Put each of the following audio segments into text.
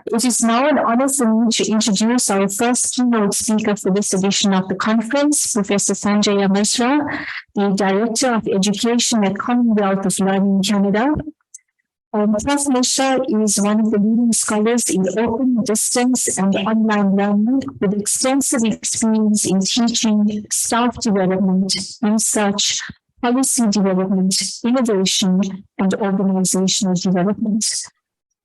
It is now an honor for me to introduce our first keynote speaker for this edition of the conference, Professor Sanjaya Mishra, the Director of Education at Commonwealth of Learning Canada. Prof. Mishra is one of the leading scholars in open, distance, and online learning with extensive experience in teaching, staff development, research, policy development, innovation, and organizational development.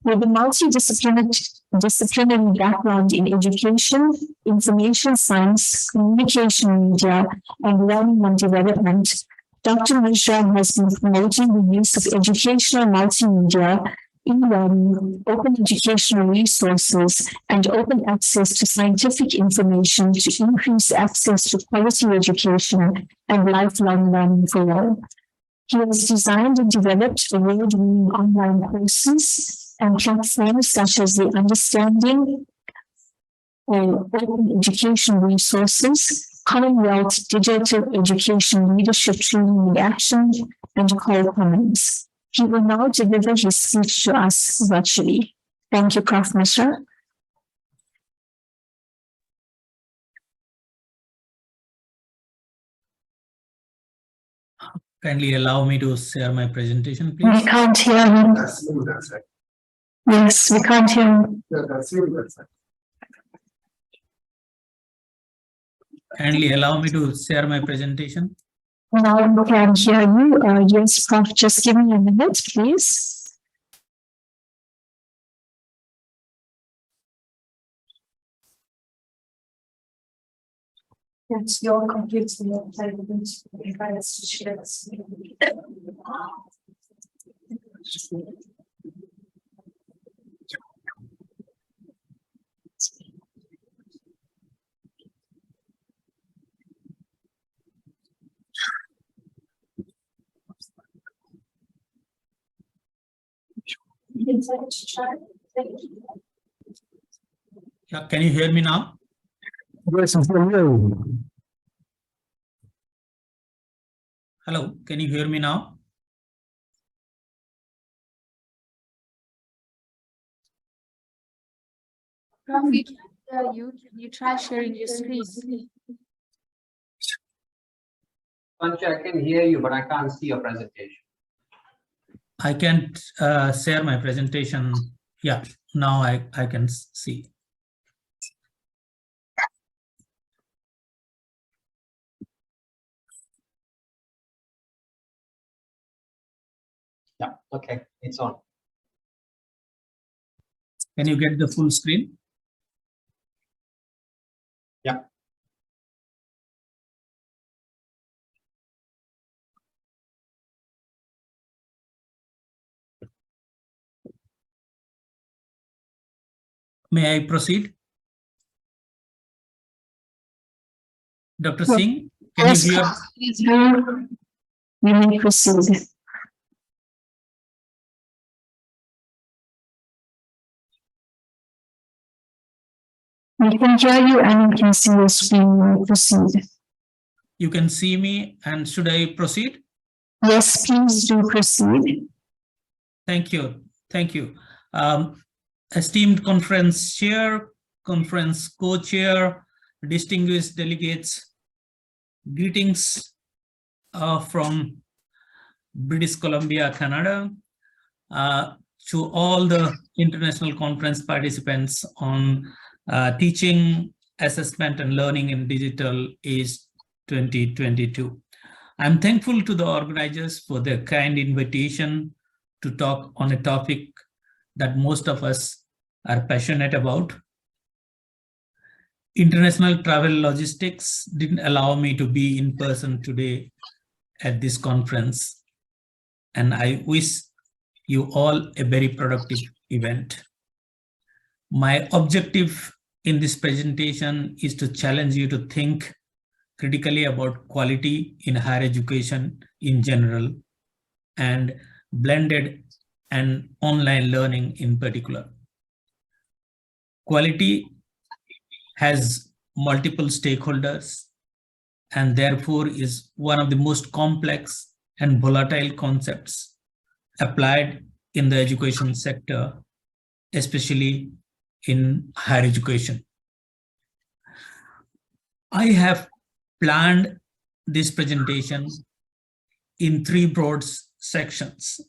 With a multidisciplinary background in education, information science, communication media, and learning and development, Dr. Mishra has been promoting the use of educational multimedia, e-learning, open educational resources, and open access to scientific information to increase access to quality education and lifelong learning for all. He has designed and developed award-winning online courses and platforms such as the Understanding Open Education Resources, Commonwealth Digital Education Leadership Training in Action, and Call Commons. He will now deliver his speech to us virtually. Thank you, Prof. Mishra. Kindly allow me to share my presentation, please. We can't hear him. Yes, we can't hear him. Kindly allow me to share my presentation. Now we can hear you. Yes, Prof, just give me a minute, please. It's your computer. Yeah, can you hear me now? Yes, I can hear you. Hello, can you hear me now? Prof, we can't hear you. Can you try sharing your screen? Sanjaya, I can hear you, but I can't see your presentation. I can't share my presentation. Yeah, now I can see. Yeah, okay, it's on. Can you get the full screen? Yeah. May I proceed? Dr. Singh, can Yes, you hear? Prof, you may proceed. We can hear you and we can see your screen. Proceed. You can see me, and should I proceed? Yes, please do proceed. Thank you. Thank you. Esteemed conference chair, conference co-chair, distinguished delegates, greetings from British Columbia, Canada, to all the international conference participants on teaching, assessment, and learning in digital age 2022. I'm thankful to the organizers for their kind invitation to talk on a topic that most of us are passionate about. International travel logistics didn't allow me to be in person today at this conference, and I wish you all a very productive event. My objective in this presentation is to challenge you to think critically about quality in higher education in general, and blended and online learning in particular. Quality has multiple stakeholders and therefore is one of the most complex and volatile concepts applied in the education sector, especially in higher education. I have planned this presentation in three broad sections: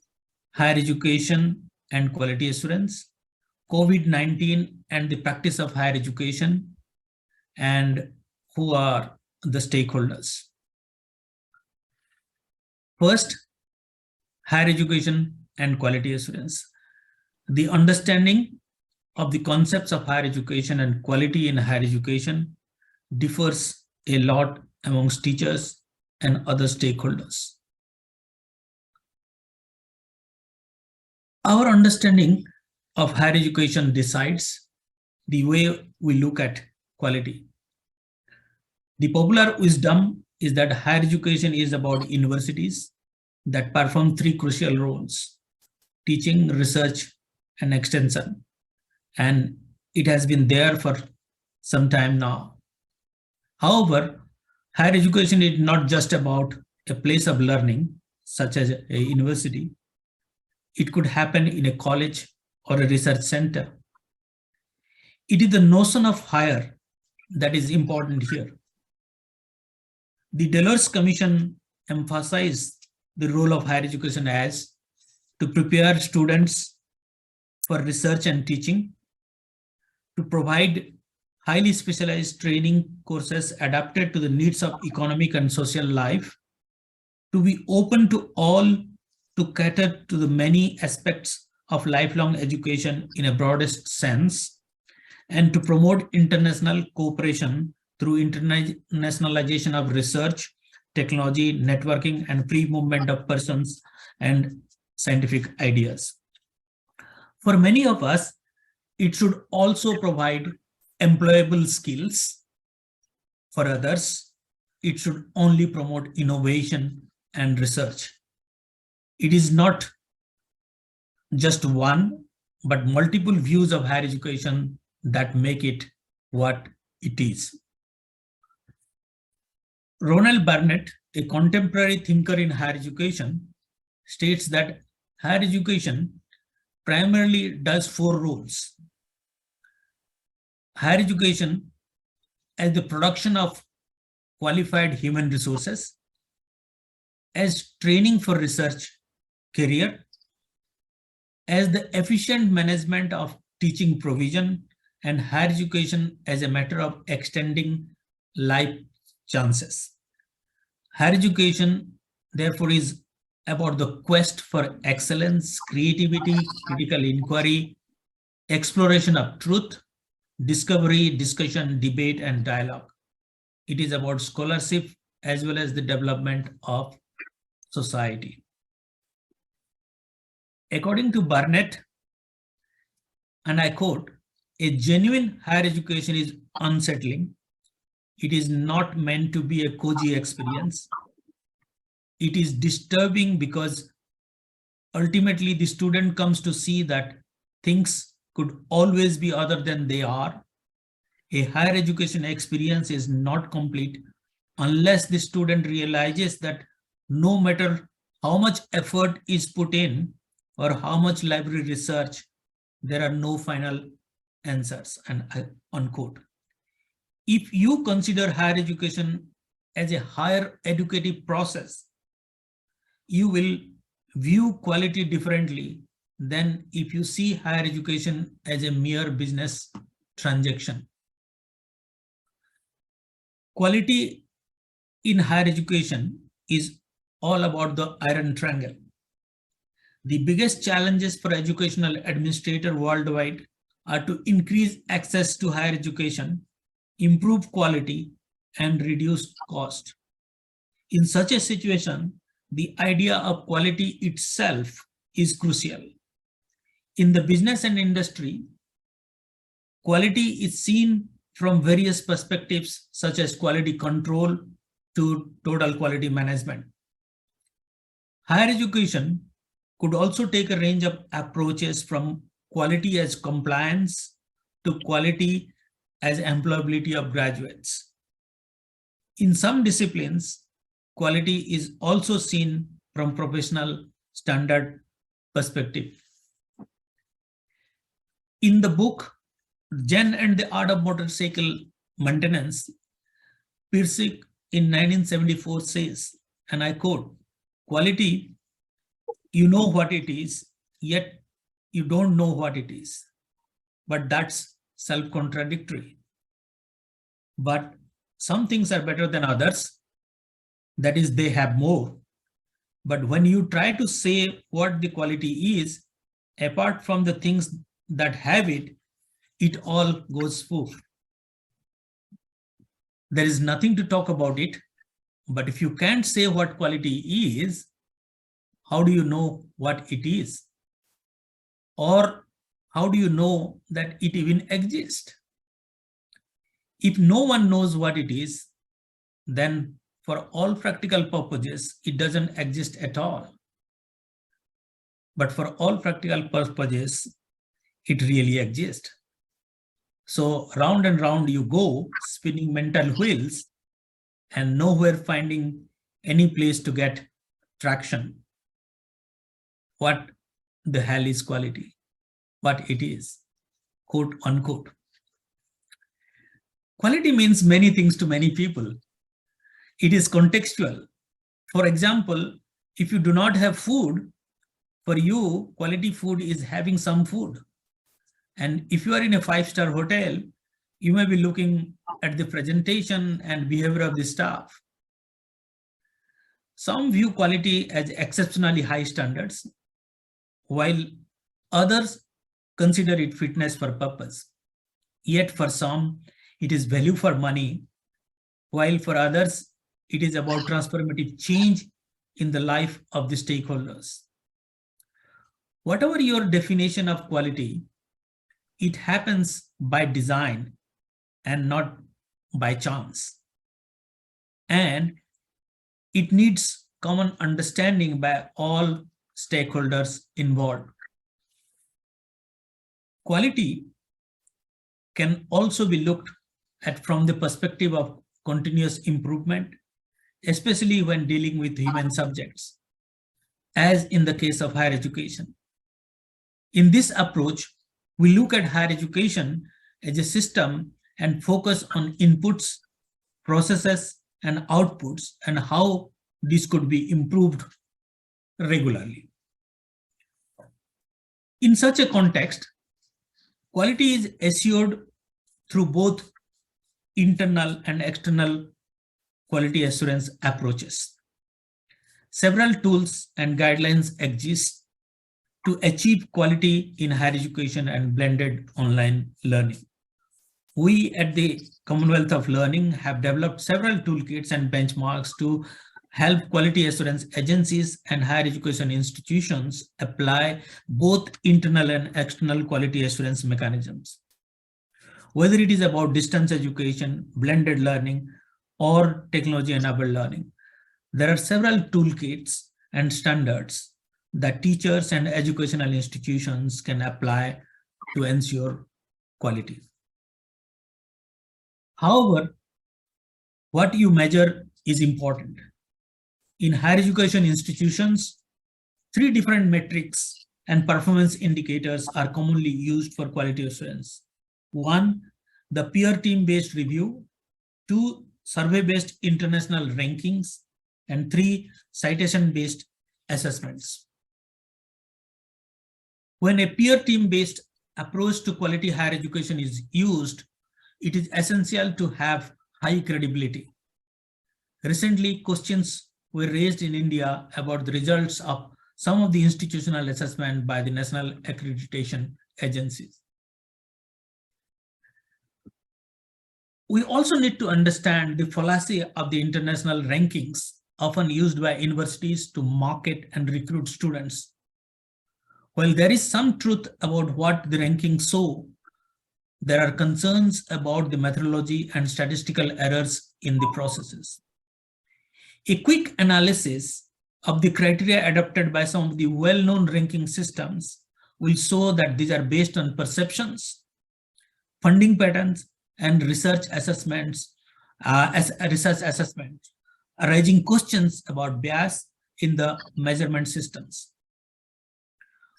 higher education and quality assurance, COVID-19 and the practice of higher education, and who are the stakeholders. First, higher education and quality assurance. The understanding of the concepts of higher education and quality in higher education differs a lot amongst teachers and other stakeholders. Our understanding of higher education decides the way we look at quality. The popular wisdom is that higher education is about universities that perform three crucial roles: teaching, research, and extension. And it has been there for some time now. However, higher education is not just about a place of learning, such as a university. It could happen in a college or a research center. It is the notion of higher that is important here. The Delors Commission emphasized the role of higher education as to prepare students for research and teaching, to provide highly specialized training courses adapted to the needs of economic and social life, to be open to all, to cater to the many aspects of lifelong education in a broadest sense, and to promote international cooperation through internationalization of research, technology, networking, and free movement of persons and scientific ideas. For many of us, it should also provide employable skills. For others, it should only promote innovation and research. It is not just one, but multiple views of higher education that make it what it is. Ronald Barnett, a contemporary thinker in higher education, states that higher education primarily does four roles. Higher education as the production of qualified human resources, as training for research career, as the efficient management of teaching provision, and higher education as a matter of extending life chances. Higher education, therefore, is about the quest for excellence, creativity, critical inquiry, exploration of truth, discovery, discussion, debate, and dialogue. It is about scholarship as well as the development of society. According to Barnett, and I quote, "A genuine higher education is unsettling. It is not meant to be a cozy experience. It is disturbing because ultimately the student comes to see that things could always be other than they are. A higher education experience is not complete unless the student realizes that no matter how much effort is put in or how much library research, there are no final answers," and unquote. If you consider higher education as a higher educative process, you will view quality differently than if you see higher education as a mere business transaction. Quality in higher education is all about the iron triangle. The biggest challenges for educational administrators worldwide are to increase access to higher education, improve quality, and reduce cost. In such a situation, the idea of quality itself is crucial. In the business and industry, quality is seen from various perspectives, such as quality control to total quality management. Higher education could also take a range of approaches from quality as compliance to quality as employability of graduates. In some disciplines, quality is also seen from professional standard perspective. In the book Jen and the Art of Motorcycle Maintenance, Pirsig in 1974 says, and I quote, "Quality, you know what it is, yet you don't know what it is. But that's self-contradictory. But some things are better than others. That is, they have more. But when you try to say what the quality is, apart from the things that have it, it all goes spoof. There is nothing to talk about it. But if you can't say what quality is, how do you know what it is? Or how do you know that it even exists? If no one knows what it is, then for all practical purposes, it doesn't exist at all. But for all practical purposes, it really exists. So round and round you go, spinning mental wheels and nowhere finding any place to get traction. What the hell is quality? What it is, quote unquote. Quality means many things to many people. It is contextual. For example, if you do not have food, for you, quality food is having some food. And if you are in a 5-star hotel, you may be looking at the presentation and behavior of the staff. Some view quality as exceptionally high standards, while others consider it fitness for purpose. Yet for some, it is value for money, while for others, it is about transformative change in the life of the stakeholders. Whatever your definition of quality, it happens by design and not by chance. And it needs common understanding by all stakeholders involved. Quality can also be looked at from the perspective of continuous improvement, especially when dealing with human subjects, as in the case of higher education. In this approach, we look at higher education as a system and focus on inputs, processes, and outputs, and how this could be improved regularly. In such a context, quality is assured through both internal and external quality assurance approaches. Several tools and guidelines exist to achieve quality in higher education and blended online learning. We at the Commonwealth of Learning have developed several toolkits and benchmarks to help quality assurance agencies and higher education institutions apply both internal and external quality assurance mechanisms. Whether it is about distance education, blended learning, or technology-enabled learning, there are several toolkits and standards that teachers and educational institutions can apply to ensure quality. However, what you measure is important. In higher education institutions, 3 different metrics and performance indicators are commonly used for quality assurance. 1, the peer team-based review. 2, survey-based international rankings. And 3, citation-based assessments. When a peer team-based approach to quality higher education is used, it is essential to have high credibility. Recently, questions were raised in India about the results of some of the institutional assessment by the national accreditation agencies. We also need to understand the fallacy of the international rankings often used by universities to market and recruit students. While there is some truth about what the rankings show, there are concerns about the methodology and statistical errors in the processes. A quick analysis of the criteria adopted by some of the well-known ranking systems will show that these are based on perceptions, funding patterns, and research assessments, raising questions about bias in the measurement systems.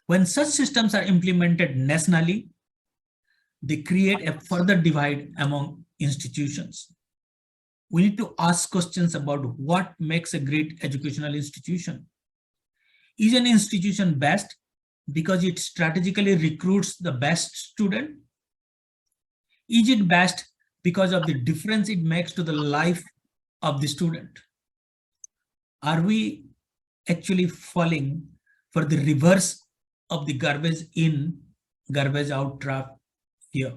When such systems are implemented nationally, they create a further divide among institutions. We need to ask questions about what makes a great educational institution. Is an institution best because it strategically recruits the best student? Is it best because of the difference it makes to the life of the student? Are we actually falling for the reverse of the garbage in, garbage out trap here?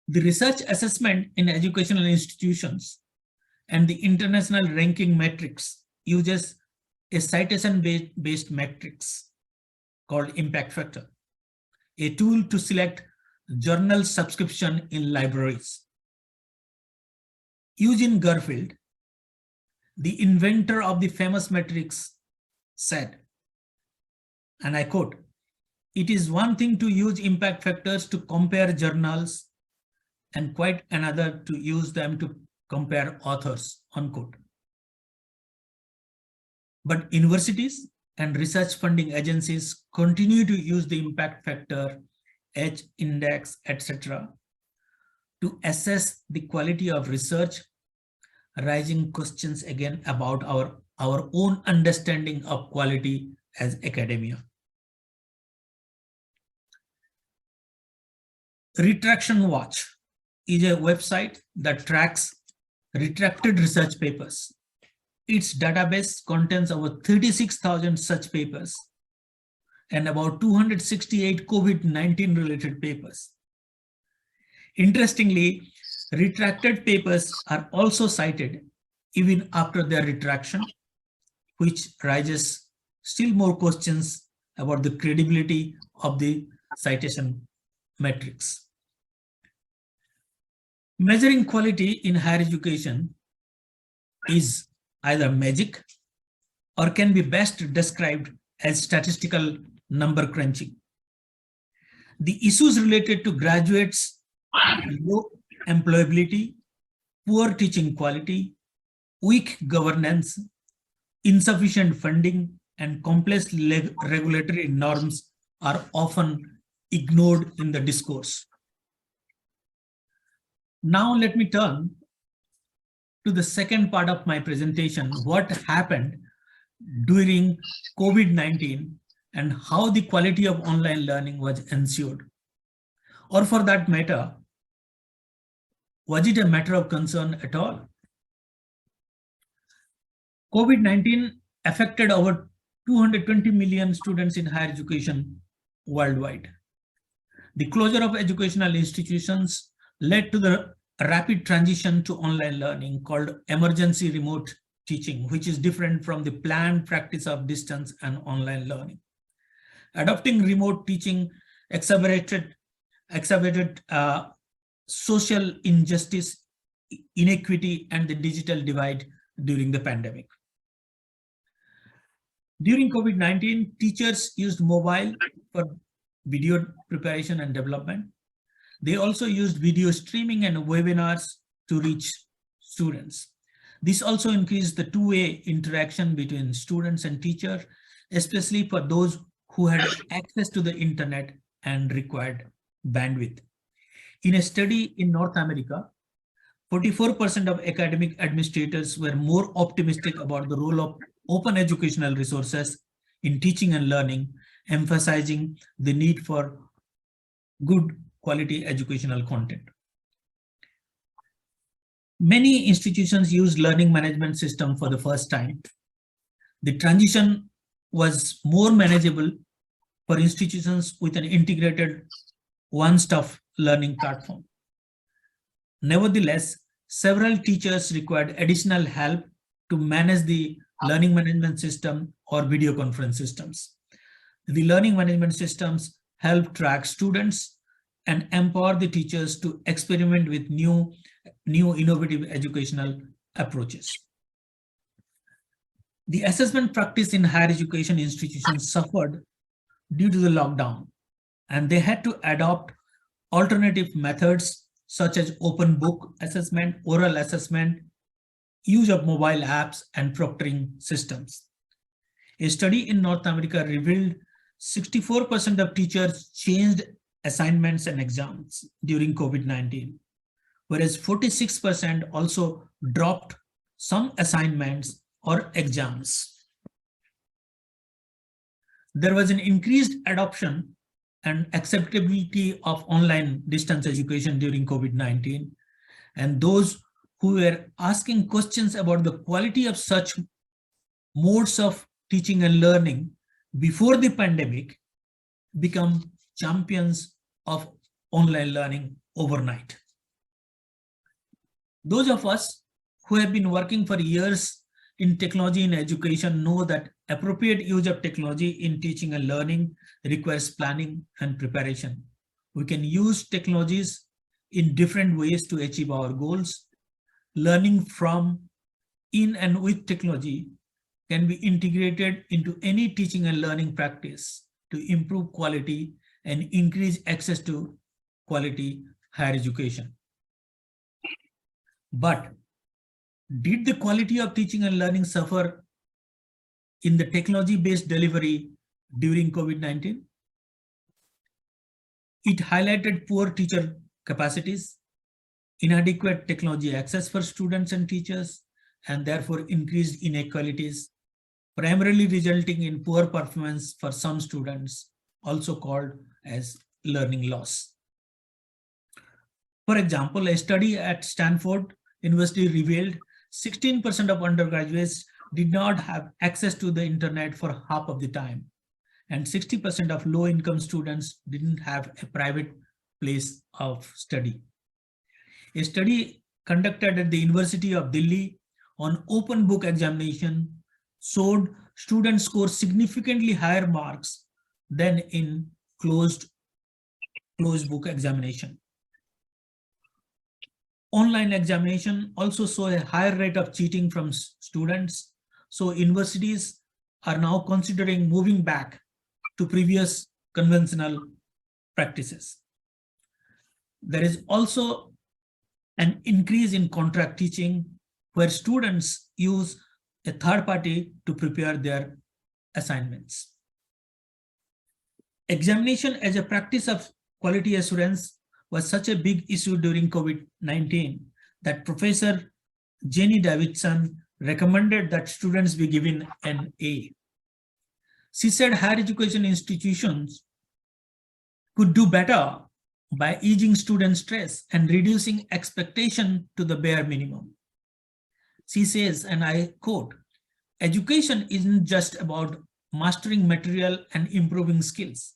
The research assessment in educational institutions and the international ranking metrics uses a citation-based matrix called impact factor, a tool to select journal subscription in libraries. Eugene Garfield, the inventor of the famous matrix, said, and I quote, "It is one thing to use impact factors to compare journals and quite another to use them to compare authors," unquote. But universities and research funding agencies continue to use the impact factor, H index, etc., to assess the quality of research, raising questions again about our own understanding of quality as academia. Retraction Watch is a website that tracks retracted research papers. Its database contains over 36,000 such papers and about 268 COVID-19 related papers. Interestingly, retracted papers are also cited even after their retraction, which raises still more questions about the credibility of the citation metrics. Measuring quality in higher education is either magic or can be best described as statistical number crunching. The issues related to graduates' low employability, poor teaching quality, weak governance, insufficient funding, and complex regulatory norms are often ignored in the discourse. Now let me turn to the second part of my presentation, what happened during COVID-19 and how the quality of online learning was ensured. Or for that matter, was it a matter of concern at all? COVID-19 affected over 220 million students in higher education worldwide. The closure of educational institutions led to the rapid transition to online learning called emergency remote teaching, which is different from the planned practice of distance and online learning. Adopting remote teaching exacerbated social injustice, inequity, and the digital divide during the pandemic. During COVID-19, teachers used mobile for video preparation and development. They also used video streaming and webinars to reach students. This also increased the two-way interaction between students and teachers, especially for those who had access to the internet and required bandwidth. In a study in North America, 44% of academic administrators were more optimistic about the role of open educational resources in teaching and learning, emphasizing the need for good quality educational content. Many institutions use learning management system for the first time. The transition was more manageable for institutions with an integrated one-stop learning platform. Nevertheless, several teachers required additional help to manage the learning management system or video conference systems. The learning management systems help track students and empower the teachers to experiment with new innovative educational approaches. The assessment practice in higher education institutions suffered due to the lockdown, and they had to adopt alternative methods such as open book assessment, oral assessment, use of mobile apps, and proctoring systems. A study in North America revealed 64% of teachers changed assignments and exams during COVID-19, whereas 46% also dropped some assignments or exams. There was an increased adoption and acceptability of online distance education during COVID-19, and those who were asking questions about the quality of such modes of teaching and learning before the pandemic become champions of online learning overnight. Those of us who have been working for years in technology in education know that appropriate use of technology in teaching and learning requires planning and preparation. We can use technologies in different ways to achieve our goals. Learning from, in and with technology can be integrated into any teaching and learning practice to improve quality and increase access to quality higher education. But did the quality of teaching and learning suffer in the technology-based delivery during COVID-19? It highlighted poor teacher capacities, inadequate technology access for students and teachers, and therefore increased inequalities, primarily resulting in poor performance for some students, also called as learning loss. For example, a study at Stanford University revealed 16% of undergraduates did not have access to the internet for half of the time, and 60% of low-income students didn't have a private place of study. A study conducted at the University of Delhi on open book examination showed students score significantly higher marks than in closed book examination. Online examination also saw a higher rate of cheating from students, so universities are now considering moving back to previous conventional practices. There is also an increase in contract teaching where students use a third party to prepare their assignments. Examination as a practice of quality assurance was such a big issue during COVID-19 that Professor Jenny Davidson recommended that students be given an A. She said higher education institutions could do better by easing student stress and reducing expectation to the bare minimum. She says, and I quote, "Education isn't just about mastering material and improving skills.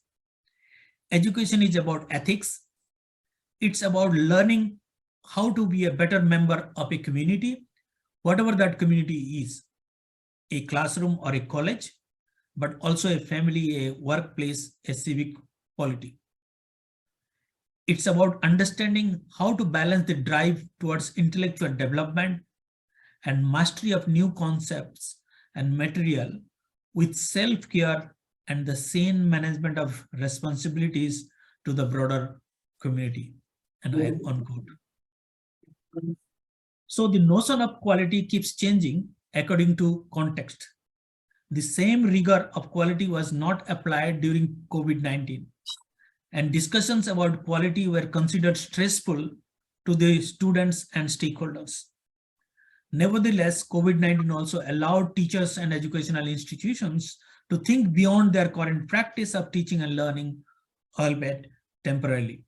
Education is about ethics. It's about learning how to be a better member of a community, whatever that community is, a classroom or a college, but also a family, a workplace, a civic polity. It's about understanding how to balance the drive towards intellectual development and mastery of new concepts and material with self-care and the sane management of responsibilities to the broader community." And I unquote. So the notion of quality keeps changing according to context. The same rigor of quality was not applied during COVID-19, and discussions about quality were considered stressful to the students and stakeholders. Nevertheless, COVID-19 also allowed teachers and educational institutions to think beyond their current practice of teaching and learning, albeit temporarily.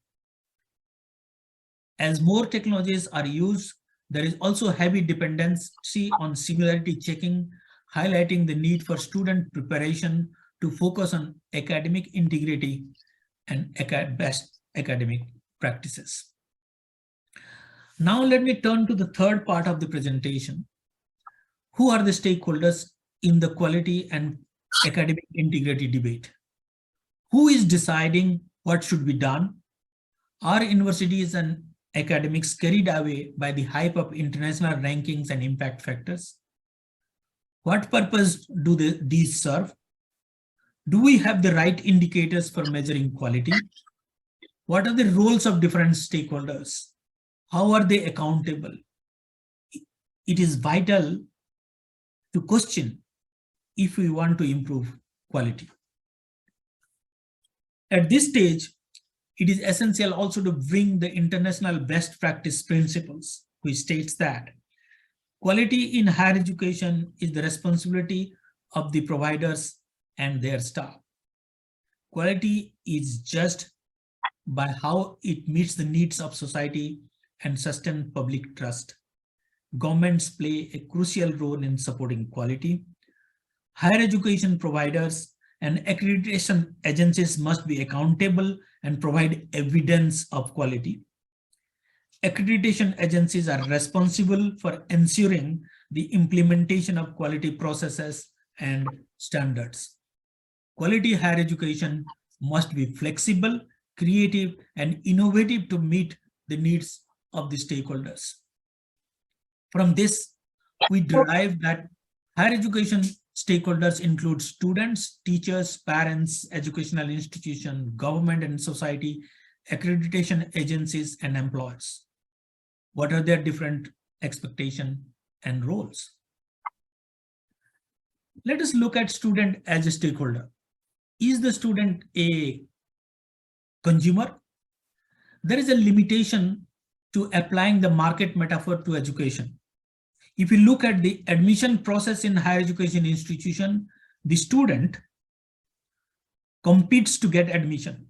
As more technologies are used, there is also heavy dependency on similarity checking, highlighting the need for student preparation to focus on academic integrity and best academic practices. Now let me turn to the third part of the presentation. Who are the stakeholders in the quality and academic integrity debate? Who is deciding what should be done? Are universities and academics carried away by the hype of international rankings and impact factors? What purpose do these serve? Do we have the right indicators for measuring quality? What are the roles of different stakeholders? How are they accountable? It is vital to question if we want to improve quality. At this stage, it is essential also to bring the international best practice principles, which states that quality in higher education is the responsibility of the providers and their staff. Quality is judged by how it meets the needs of society and sustain public trust. Governments play a crucial role in supporting quality. Higher education providers and accreditation agencies must be accountable and provide evidence of quality. Accreditation agencies are responsible for ensuring the implementation of quality processes and standards. Quality higher education must be flexible, creative, and innovative to meet the needs of the stakeholders. From this, we derive that higher education stakeholders include students, teachers, parents, educational institutions, government and society, accreditation agencies, and employers. What are their different expectations and roles? Let us look at student as a stakeholder. Is the student a consumer? There is a limitation to applying the market metaphor to education. If you look at the admission process in higher education institution, the student competes to get admission,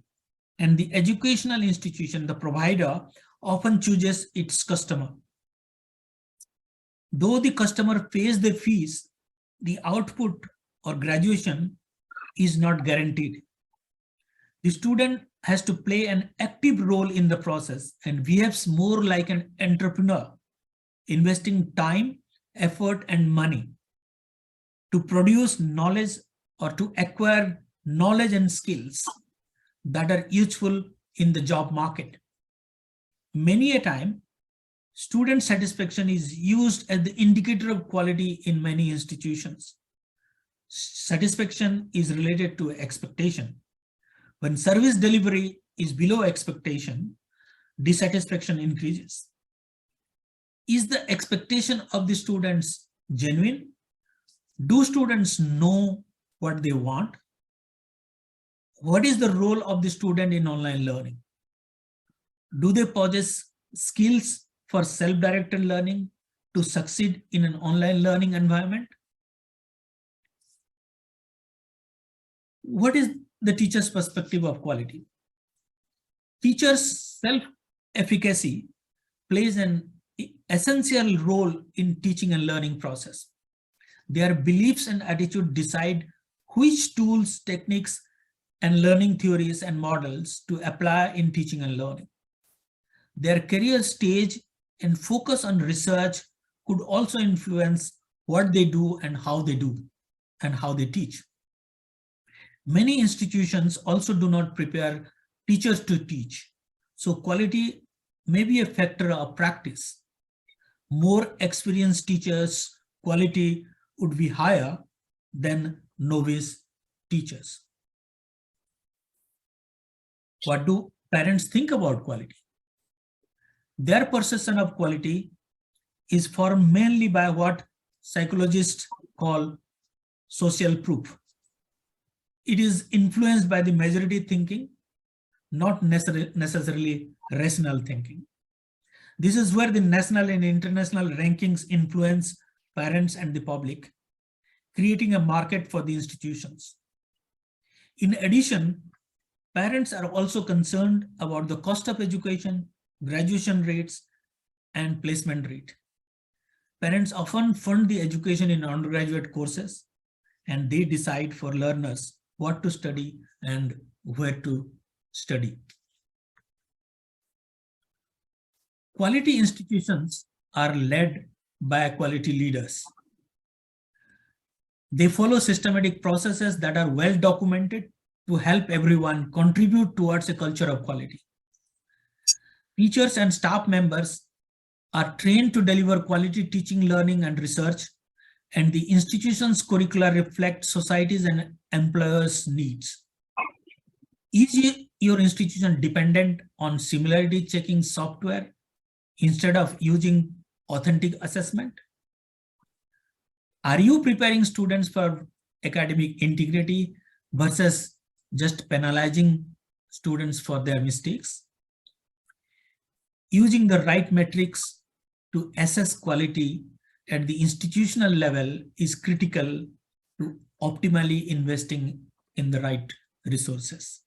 and the educational institution, the provider, often chooses its customer. Though the customer pays the fees, the output or graduation is not guaranteed. The student has to play an active role in the process and behaves more like an entrepreneur, investing time, effort, and money to produce knowledge or to acquire knowledge and skills that are useful in the job market. Many a time, student satisfaction is used as the indicator of quality in many institutions. Satisfaction is related to expectation. When service delivery is below expectation, dissatisfaction increases. Is the expectation of the students genuine? Do students know what they want? What is the role of the student in online learning? Do they possess skills for self-directed learning to succeed in an online learning environment? What is the teacher's perspective of quality? Teachers' self-efficacy plays an essential role in teaching and learning process. Their beliefs and attitude decide which tools, techniques, and learning theories and models to apply in teaching and learning. Their career stage and focus on research could also influence what they do and how they teach. Many institutions also do not prepare teachers to teach, so quality may be a factor of practice. More experienced teachers' quality would be higher than novice teachers. What do parents think about quality? Their perception of quality is formed mainly by what psychologists call social proof. It is influenced by the majority thinking, not necessarily rational thinking. This is where the national and international rankings influence parents and the public, creating a market for the institutions. In addition, parents are also concerned about the cost of education, graduation rates, and placement rate. Parents often fund the education in undergraduate courses, and they decide for learners what to study and where to study. Quality institutions are led by quality leaders. They follow systematic processes that are well documented to help everyone contribute towards a culture of quality. Teachers and staff members are trained to deliver quality teaching, learning, and research, and the institution's curricula reflect society's and employers' needs. Is your institution dependent on similarity checking software instead of using authentic assessment? Are you preparing students for academic integrity versus just penalizing students for their mistakes. Using the right metrics to assess quality at the institutional level is critical to optimally investing in the right resources.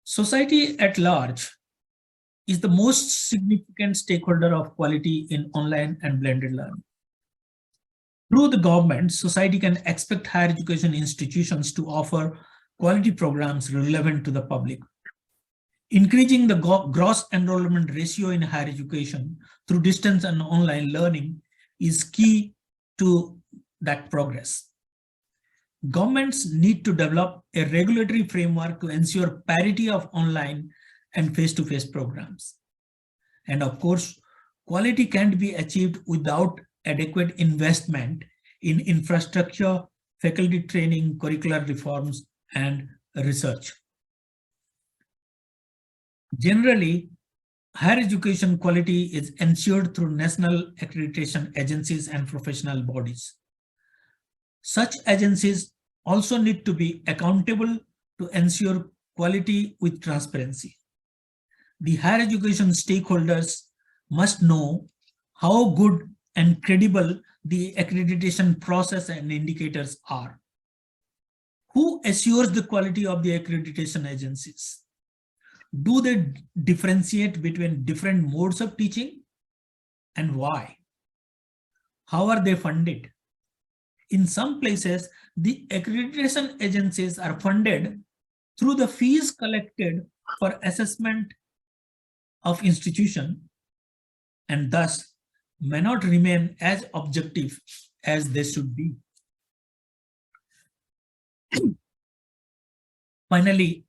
Society at large is the most significant stakeholder of quality in online and blended learning. Through the government, society can expect higher education institutions to offer quality programs relevant to the public. Increasing the gross enrollment ratio in higher education through distance and online learning is key to that progress. Governments need to develop a regulatory framework to ensure parity of online and face-to-face programs. And of course, quality can't be achieved without adequate investment in infrastructure, faculty training, curricular reforms, and research. Generally, higher education quality is ensured through national accreditation agencies and professional bodies. Such agencies also need to be accountable to ensure quality with transparency. The higher education stakeholders must know how good and credible the accreditation process and indicators are. Who assures the quality of the accreditation agencies? Do they differentiate between different modes of teaching, and why? How are they funded? In some places, the accreditation agencies are funded through the fees collected for assessment of institution, and thus may not remain as objective as they should be. Finally,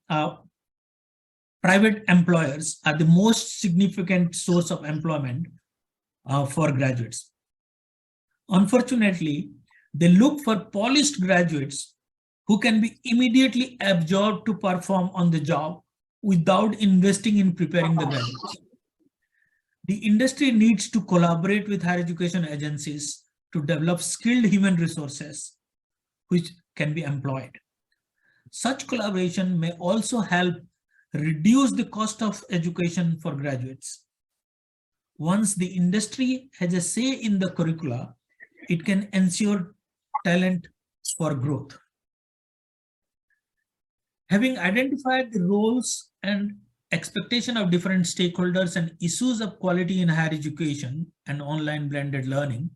private employers are the most significant source of employment for graduates. Unfortunately, they look for polished graduates who can be immediately absorbed to perform on the job without investing in preparing the graduates. The industry needs to collaborate with higher education agencies to develop skilled human resources which can be employed. Such collaboration may also help reduce the cost of education for graduates. Once the industry has a say in the curricula, it can ensure talent for growth. Having identified the roles and expectation of different stakeholders and issues of quality in higher education and online blended learning,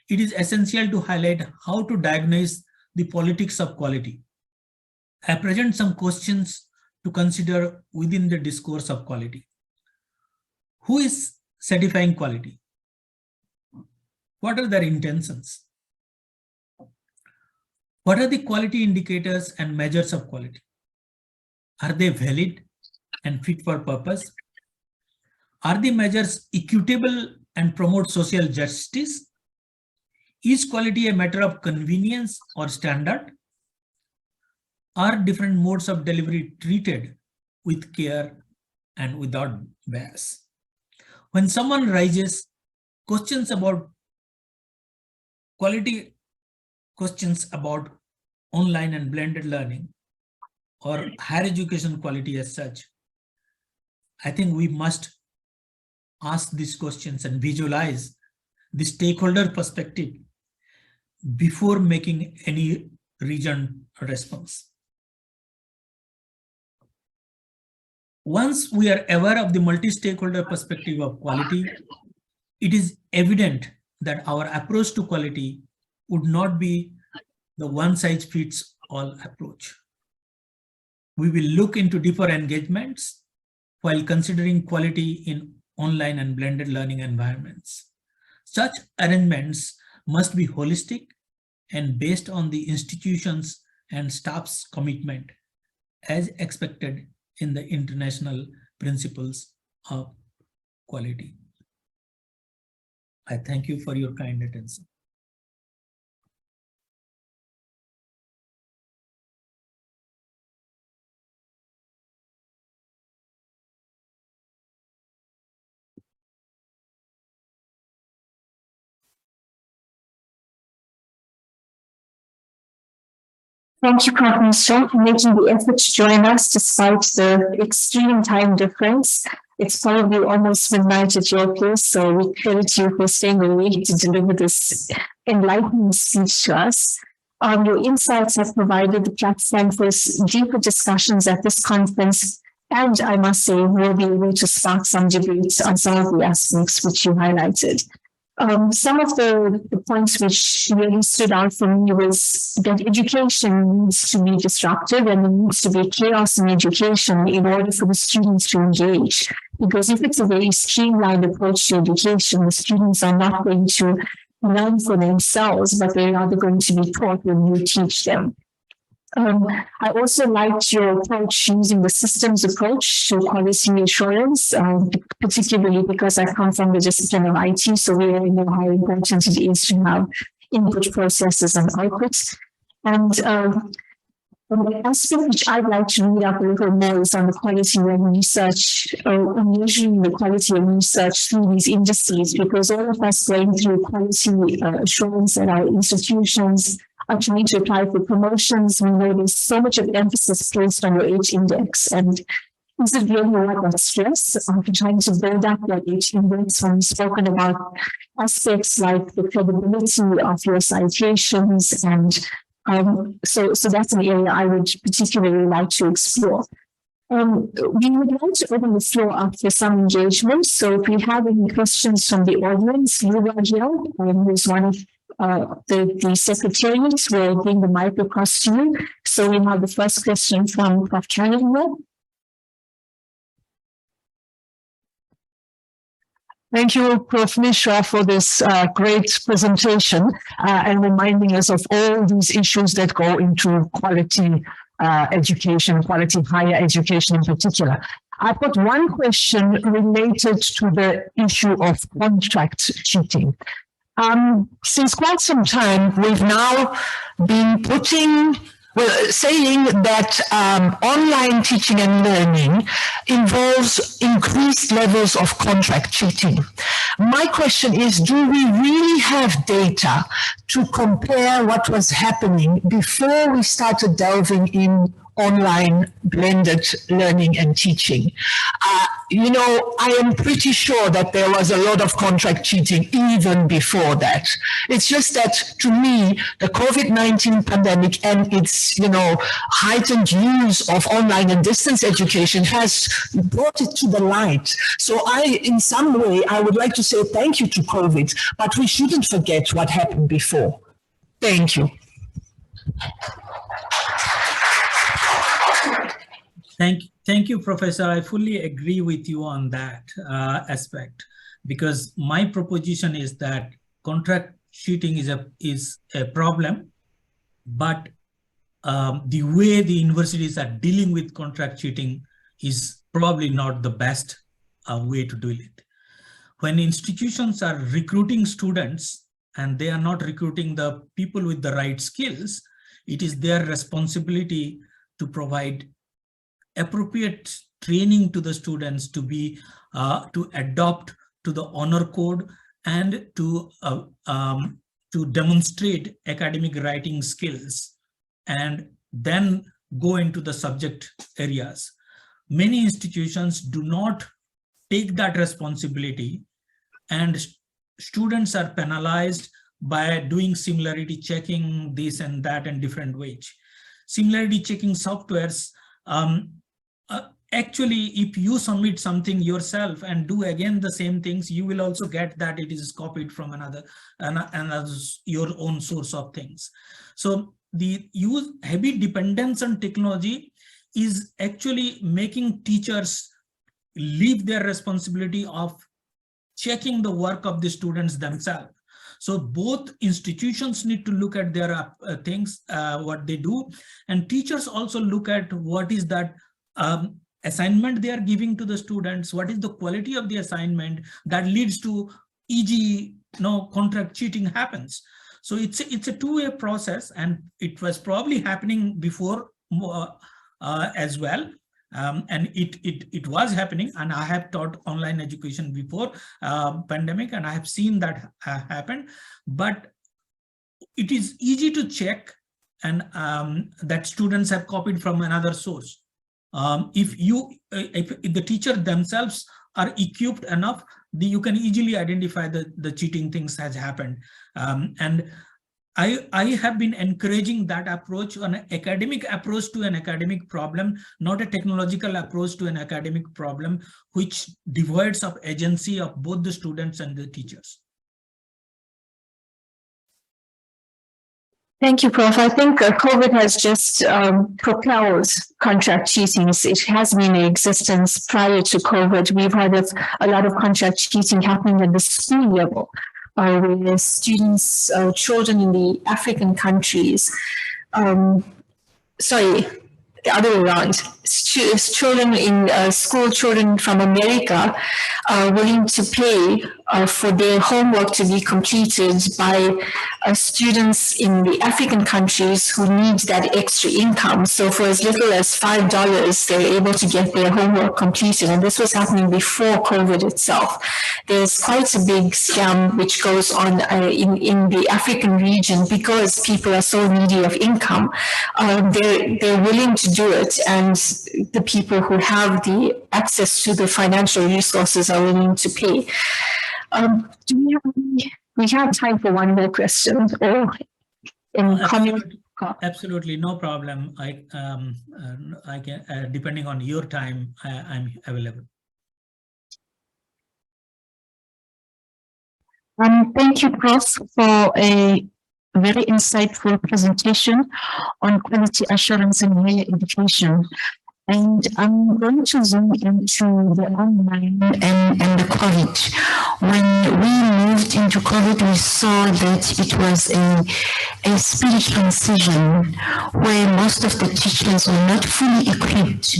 it is essential to highlight how to diagnose the politics of quality. I present some questions to consider within the discourse of quality. Who is certifying quality? What are their intentions? What are the quality indicators and measures of quality? Are they valid and fit for purpose? Are the measures equitable and promote social justice? Is quality a matter of convenience or standard? Are different modes of delivery treated with care and without bias? When someone raises questions about quality, questions about online and blended learning, or higher education quality as such, I think we must ask these questions and visualize the stakeholder perspective before making any reasoned response. Once we are aware of the multi-stakeholder perspective of quality, it is evident that our approach to quality would not be the one-size-fits-all approach. We will look into deeper engagements while considering quality in online and blended learning environments. Such arrangements must be holistic and based on the institutions and staff's commitment as expected in the international principles of quality. I thank you for your kind attention. Thank you, Prof. Mishra, for making the effort to join us despite the extreme time difference. It's probably almost midnight at your place, so we credit you for staying awake to deliver this enlightening speech to us. Your insights have provided the platform for deeper discussions at this conference, and I must say, we'll be able to spark some debates on some of the aspects which you highlighted. Some of the points which really stood out for me was that education needs to be disruptive and there needs to be chaos in education in order for the students to engage. Because if it's a very streamlined approach to education, the students are not going to learn for themselves, but they're rather going to be taught when you teach them. I also liked your approach using the systems approach to quality assurance, particularly because I come from the discipline of IT, so we all know how important it is to have input processes and outputs. And the aspect which I'd like to read up a little more is on the quality of research, measuring the quality of research through these indices, because all of us going through quality assurance at our institutions are trying to apply for promotions. We know there's so much of emphasis placed on your H index. And is it really worth that stress of trying to build up that H index when we've spoken about aspects like the credibility of your citations? And so that's an area I would particularly like to explore. We would like to open the floor up for some engagement. So if we have any questions from the audience, Yuva here, who's one of the secretariats will bring the mic across to you. So we have the first question from Prof. Sanjaya. Thank you, Prof. Mishra, for this great presentation and reminding us of all these issues that go into quality education, quality higher education in particular. I've got one question related to the issue of contract cheating. Since quite some time, we've now been saying that online teaching and learning involves increased levels of contract cheating. My question is, do we really have data to compare what was happening before we started delving in online blended learning and teaching? I am pretty sure that there was a lot of contract cheating even before that. It's just that, to me, the COVID-19 pandemic and its, heightened use of online and distance education has brought it to the light. So in some way, I would like to say thank you to COVID, but we shouldn't forget what happened before. Thank you. Thank you, Professor. I fully agree with you on that aspect, because my proposition is that contract cheating is a problem, but the way the universities are dealing with contract cheating is probably not the best way to do it. When institutions are recruiting students and they are not recruiting the people with the right skills, it is their responsibility to provide appropriate training to the students to be to adopt to the honor code and to demonstrate academic writing skills and then go into the subject areas. Many institutions do not take that responsibility, and students are penalized by doing similarity checking, this and that, in different ways. Similarity checking softwares, actually, if you submit something yourself and do again the same things, you will also get that it is copied from another your own source of things. So the heavy dependence on technology is actually making teachers leave their responsibility of checking the work of the students themselves. So both institutions need to look at their things, what they do, and teachers also look at what is that assignment they are giving to the students, what is the quality of the assignment that leads to, e.g., contract cheating happens. So it's a two-way process, and it was probably happening before as well. And it was happening, and I have taught online education before pandemic, and I have seen that happen. But it is easy to check, that students have copied from another source. If the teacher themselves are equipped enough, you can easily identify the cheating things has happened. And I have been encouraging that approach, an academic approach to an academic problem, not a technological approach to an academic problem, which divides of agency of both the students and the teachers. Thank you, Prof. I think COVID has just propelled contract cheating. It has been in existence prior to COVID. We've had a lot of contract cheating happening at the school level, where students, children in the African countries, the other way around, children in school children from America are willing to pay for their homework to be completed by students in the African countries who need that extra income. So for as little as $5, they're able to get their homework completed. And this was happening before COVID itself. There's quite a big scam which goes on in the African region because people are so needy of income. They're willing to do it, and the people who have the access to the financial resources are willing to pay. We have time for one more question, or absolutely no problem. I can depending on your time, I'm available. Thank you, Prof, for a very insightful presentation on quality assurance in higher education. And I'm going to zoom into the online and the COVID. When we moved into COVID, we saw that it was a speed transition where most of the teachers were not fully equipped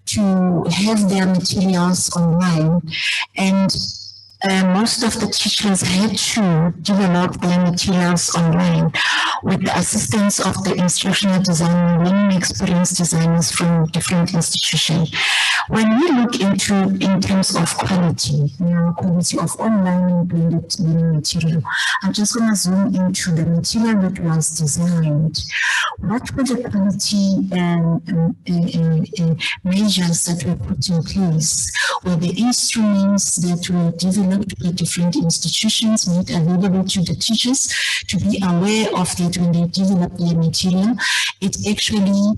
to have their materials online. And most of the teachers had to develop their materials online with the assistance of the instructional design and learning experience designers from different institutions. When we look into in terms of quality, quality of online blended learning material, I'm just going to zoom into the material that was designed. What were the quality measures that were put in place? Were the instruments that were developed by different institutions made available to the teachers to be aware of that when they develop their material? It actually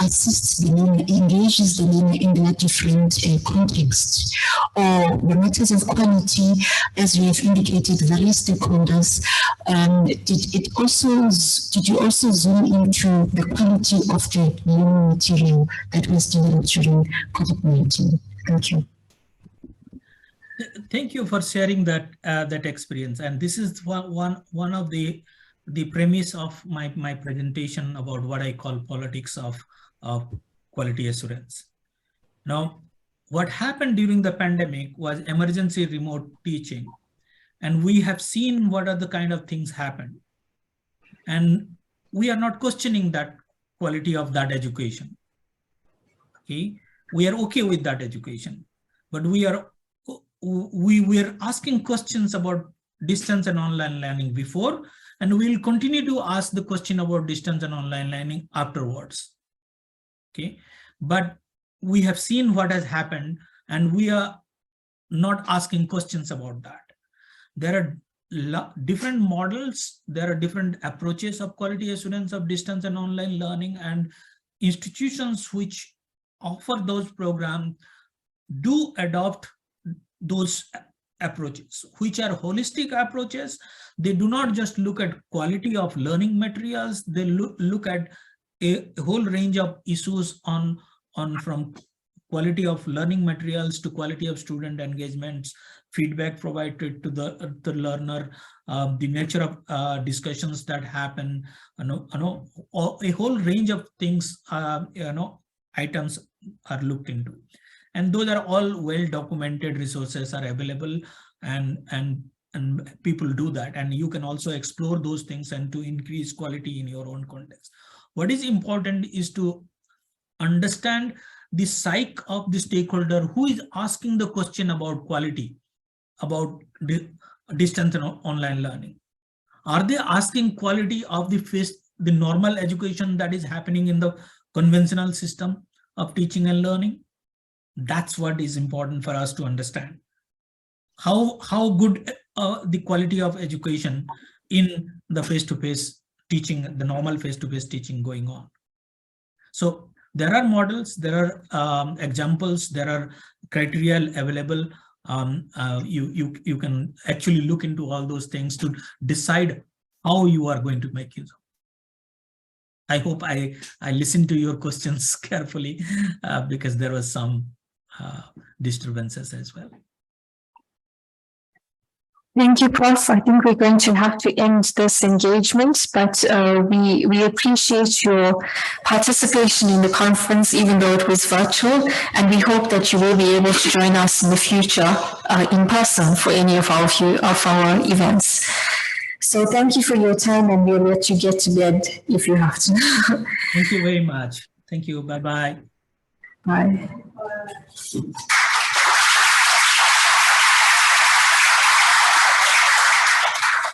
assists the learner, engages the learner in their different contexts. Or the matters of quality, as we have indicated, various stakeholders. Did you also zoom into the quality of the learning material that was developed during COVID-19? Thank you. Thank you for sharing that that experience. And this is one of the premise of my presentation about what I call politics of quality assurance. Now, what happened during the pandemic was emergency remote teaching, and we have seen what are the kind of things happen, and we are not questioning that quality of that education. Okay, we are okay with that education, but we were asking questions about distance and online learning before, and we will continue to ask the question about distance and online learning afterwards. Okay, but we have seen what has happened, and we are not asking questions about that. There are different models, there are different approaches of quality assurance of distance and online learning, and institutions which offer those programs do adopt those approaches, which are holistic approaches. They do not just look at quality of learning materials, they look at a whole range of issues on from quality of learning materials to quality of student engagements, feedback provided to the learner, the nature of discussions that happen, a whole range of things, items are looked into. And those are all well documented resources are available, and people do that. And you can also explore those things and to increase quality in your own context. What is important is to understand the psyche of the stakeholder who is asking the question about quality, about distance and online learning. Are they asking quality of the the normal education that is happening in the conventional system of teaching and learning? That's what is important for us to understand. How good the quality of education in the face-to-face teaching, the normal face-to-face teaching going on. So there are models, there are examples, there are criteria available. You can actually look into all those things to decide how you are going to make use of. I hope I listened to your questions carefully because there was some disturbances as well. Thank you, Prof. I think we're going to have to end this engagement, but we appreciate your participation in the conference, even though it was virtual, and we hope that you will be able to join us in the future in person for any of our events. So thank you for your time, and we'll let you get to bed if you have to. Thank you very much. Thank you. Bye-bye. Bye.